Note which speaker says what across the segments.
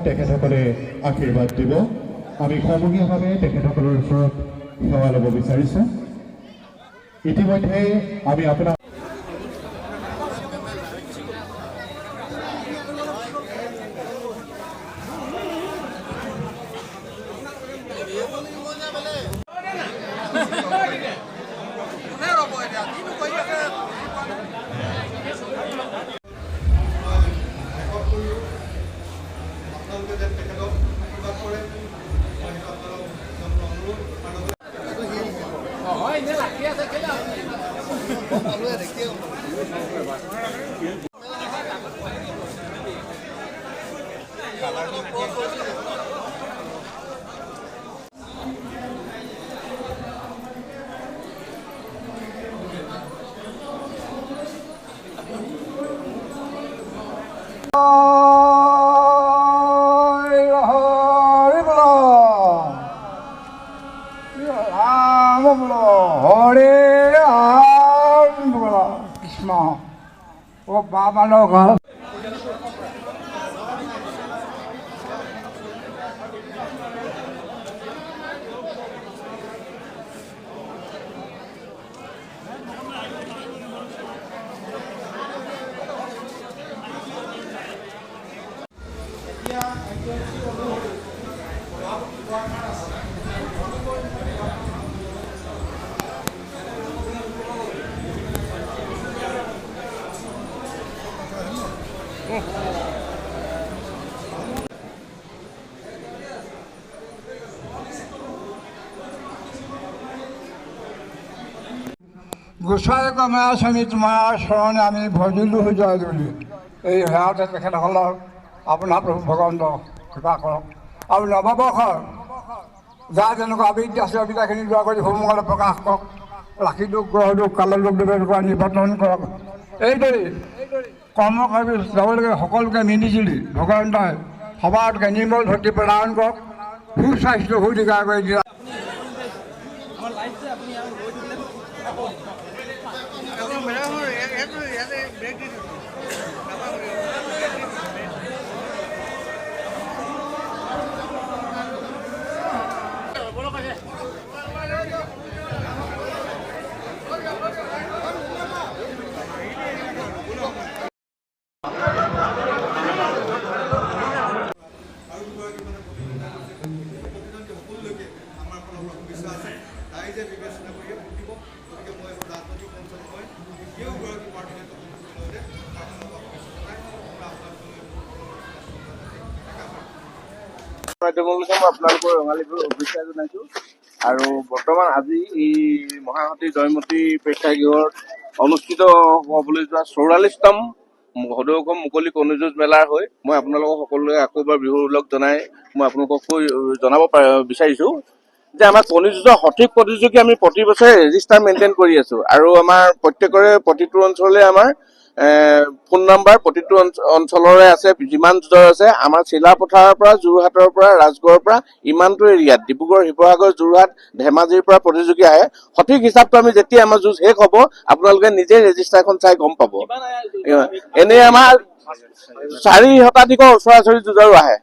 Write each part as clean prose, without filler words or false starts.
Speaker 1: তেখেতসকলে আশীৰ্বাদ দিব। আমি সমূহীয়াভাৱে তেখেতসকলৰ ওচৰত সেৱা ল'ব বিচাৰিছোঁ। ইতিমধ্যে আমি আপোনাক Baba no go. গোসাই কমা স্বামী তোমাৰ শৰণে আমি ভজিলো হৈ যায় বুলি এই সেৱাতে তেখেতসকলক আপোনাৰ প্ৰভু ভগৱন্ত কৃপা কৰক। আৰু নৱবৰ্ষৰ যাৰ যেনেকুৱা আবৃত্তি আছে অবিদ্যাখিনি দোৱা কৰি সমূহলৈ প্ৰকাশ কৰক। ৰাশি দুখ গ্ৰহ দুখ কালৰ দুখ দেৱৰ পৰা নিবৰ্তন কৰক। এইদৰে কৰ্ম কৰি যাবলগীয়া সকলোকে মিলিজুলি ভগৱন্তই সবাতকে নিৰ্মল ভক্তি প্ৰদান কৰক। সুস্বাস্থ্য সুদীৰ্ঘা কৰি দিয়া।
Speaker 2: আপোনালোকৰ ৰঙালী বিহুৰ শুভেচ্ছা জনাইছোঁ। আৰু বৰ্তমান আজি এই মহাসতী জয়মতী প্ৰেক্ষাগৃহত অনুষ্ঠিত হ'বলৈ যোৱা 44তম সদৌ মুকলি কণী যুঁজ মেলাৰ হৈ মই আপোনালোকক সকলোৱে আকৌ এবাৰ বিহুৰ উল্লেখ জনাই মই আপোনালোকক জনাব বিচাৰিছোঁ যে আমাৰ কণী যুঁজৰ সঠিক প্ৰতিযোগী আমি প্ৰতি বছৰে ৰেজিষ্টাৰ মেইনটেইন কৰি আছোঁ। আৰু আমাৰ প্ৰত্যেকৰে প্ৰতিটো অঞ্চললৈ আমাৰ ফোন নাম্বাৰ প্ৰতিটো অঞ্চলৰে আছে। যিমান যুঁজৰ আছে আমাৰ চিলাপথাৰৰ পৰা যোৰহাটৰ পৰা ৰাজগড়ৰ পৰা ইমানটো এৰিয়াত ডিব্ৰুগড় শিৱসাগৰ যোৰহাট ধেমাজিৰ পৰা প্ৰতিযোগী আহে। সঠিক হিচাপটো আমি যেতিয়া আমাৰ যুঁজ শেষ হ'ব আপোনালোকে নিজে ৰেজিষ্টাৰখন চাই গম পাব। এনেই আমাৰ 4 শতাধিকৰ ওচৰা-ওচৰি যুঁজাৰু আহে।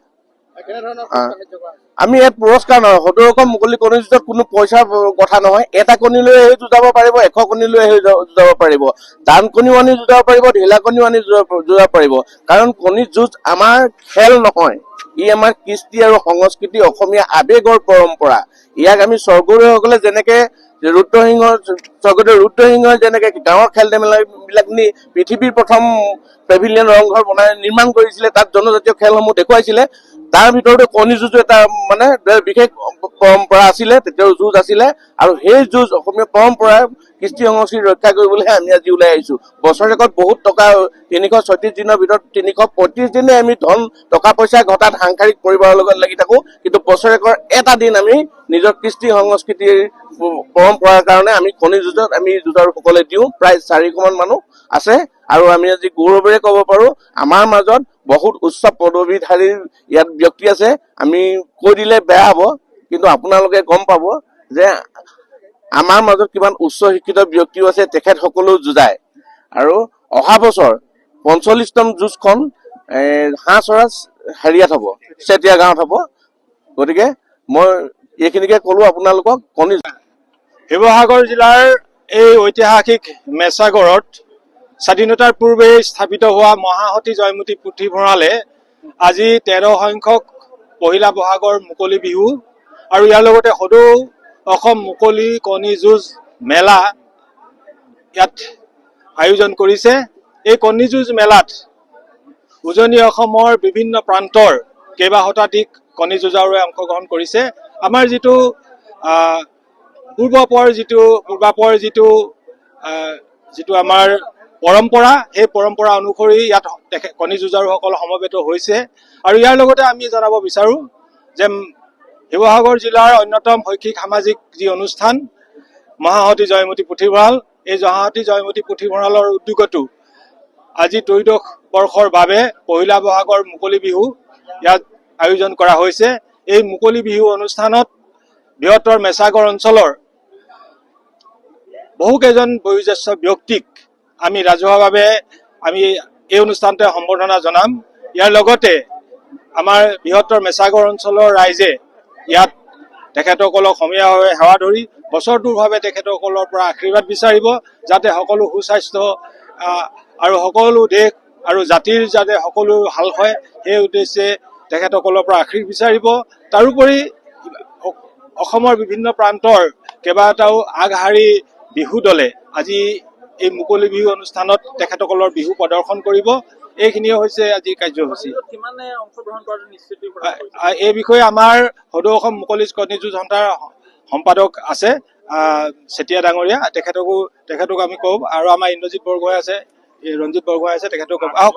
Speaker 2: আমি ইয়াত পুৰস্কাৰ নহয় সদৌ মুকলি কণী যুঁজত কোনো পইচাৰ কথা নহয়। এটা কণী লৈ আহি যুঁজাব পাৰিব, 100 কণী লৈ আহি যুঁজাব পাৰিব, দান কণীও আনি যুঁজাব পাৰিব, ঢিলা কণীও আনি যুঁজাব পাৰিব। কাৰণ কণী যুঁজ আমাৰ খেল নহয়, ই আমাৰ কৃষ্টি আৰু সংস্কৃতি অসমীয়া আৱেগৰ পৰম্পৰা। ইয়াক আমি স্বৰ্গদেউসকলে যেনেকে স্বৰ্গদেউ ৰুদ্ৰসিংহই যেনেকে গাঁৱৰ খেল ধেমালিবিলাক নি পৃথিৱীৰ প্ৰথম পেভিলিয়ন ৰংঘৰ নিৰ্মাণ কৰিছিলে, তাত জনজাতীয় খেলসমূহ দেখুৱাইছিলে, তাৰ ভিতৰতে কণী যুঁজো এটা মানে বিশেষ পৰম্পৰা আছিলে, তেতিয়াও যুঁজ আছিলে। আৰু সেই যুঁজ অসমীয়া পৰম্পৰা কৃষ্টি সংস্কৃতি ৰক্ষা কৰিবলৈহে আমি আজি ওলাই আহিছো। বছৰেকত বহুত টকা 336 দিনৰ ভিতৰত 335 দিনে আমি টকা পইচা ঘটাত সাংসাৰিক পৰিবাৰৰ লগত লাগি থাকো, কিন্তু বছৰেকৰ এটা দিন আমি নিজৰ কৃষ্টি সংস্কৃতিৰ পৰম্পৰাৰ কাৰণে আমি কণী যুঁজত আমি যুঁজাৰুসকলে দিওঁ। প্ৰায় 400 মান মানুহ আছে। আৰু আমি আজি গৌৰৱেৰে ক'ব পাৰো আমাৰ মাজত বহুত উচ্চ পদবীধাৰী ইয়াত ব্যক্তি আছে। আমি কৈ দিলে বেয়া হ'ব, কিন্তু আপোনালোকে গম পাব যে আমাৰ মাজত কিমান উচ্চ শিক্ষিত ব্যক্তিও আছে, তেখেতসকলেও যুঁজায়। আৰু অহা বছৰ 45তম যুঁজখন হাঁহচৰাজ হেৰিয়াত হ'ব, চেতিয়া গাঁৱত হ'ব। গতিকে মই এইখিনিকে ক'লো আপোনালোকক।
Speaker 3: শিৱসাগৰ জিলাৰ এই ঐতিহাসিক মেচাগড়ত স্বাধীনতাৰ পূৰ্বে স্থাপিত হোৱা মহাসতী জয়মতী পুথিভঁৰালে আজি 13 সংখ্যক পহিলা বহাগৰ মুকলি বিহু আৰু ইয়াৰ লগতে সদৌ অসম মুকলি কণী যুঁজ মেলা ইয়াত আয়োজন কৰিছে। এই কণী যুঁজ মেলাত উজনি অসমৰ বিভিন্ন প্ৰান্তৰ কেইবা শতাধিক কণী যুঁজাৰুৱে অংশগ্ৰহণ কৰিছে। আমাৰ যিটো পূৰ্বাপৰ যিটো আমাৰ পৰম্পৰা, সেই পৰম্পৰা অনুসৰি ইয়াত কণী যুঁজাৰুসকল সমবেত হৈছে। আৰু ইয়াৰ লগতে আমি জনাব বিচাৰো যে শিৱসাগৰ জিলাৰ অন্যতম শৈক্ষিক সামাজিক যি অনুষ্ঠান মহাসতী জয়মতী পুথিভঁৰাল, এই মহাসতী জয়মতী পুথিভঁৰালৰ উদ্যোগতো আজি ত্ৰয়োদশ বৰ্ষৰ বাবে পহিলা বহাগৰ মুকলি বিহু ইয়াত আয়োজন কৰা হৈছে। এই মুকলি বিহু অনুষ্ঠানত বৃহত্তৰ মেচাগড় অঞ্চলৰ বহুকেইজন বয়োজ্যেষ্ঠ ব্যক্তিক আমি ৰাজহুৱাভাৱে আমি এই অনুষ্ঠানতে সম্বৰ্ধনা জনাম। ইয়াৰ লগতে আমাৰ বৃহত্তৰ মেচাগড় অঞ্চলৰ ৰাইজে ইয়াত তেখেতসকলক সমূহীয়াভাৱে সেৱা ধৰি বছৰটোৰ বাবে তেখেতসকলৰ পৰা আশীৰ্বাদ বিচাৰিব, যাতে সকলো সুস্বাস্থ্য আৰু সকলো দেশ আৰু জাতিৰ যাতে সকলো ভাল হয়, সেই উদ্দেশ্যে তেখেতসকলৰ পৰা আশীৰ্বাদ বিচাৰিব। তাৰোপৰি অসমৰ বিভিন্ন প্ৰান্তৰ কেইবাটাও আগশাৰী বিহু দলে আজি এই মুকলি বিহু অনুষ্ঠানত তেখেতসকলৰ বিহু প্ৰদৰ্শন কৰিব। এইখিনিয়ে হৈছে আজি কাৰ্যসূচী। এই বিষয়ে আমাৰ সদৌ অসম মুকলি কণী যুঁজ সন্থাৰ সম্পাদক আছে চেতিয়া ডাঙৰীয়া, তেখেতক আমি কম। আৰু আমাৰ ইন্দ্ৰজিৎ বৰগোহাঁই আছে, ৰঞ্জিত বৰগোহাঁই আছে, তেখেতক কম। আহক।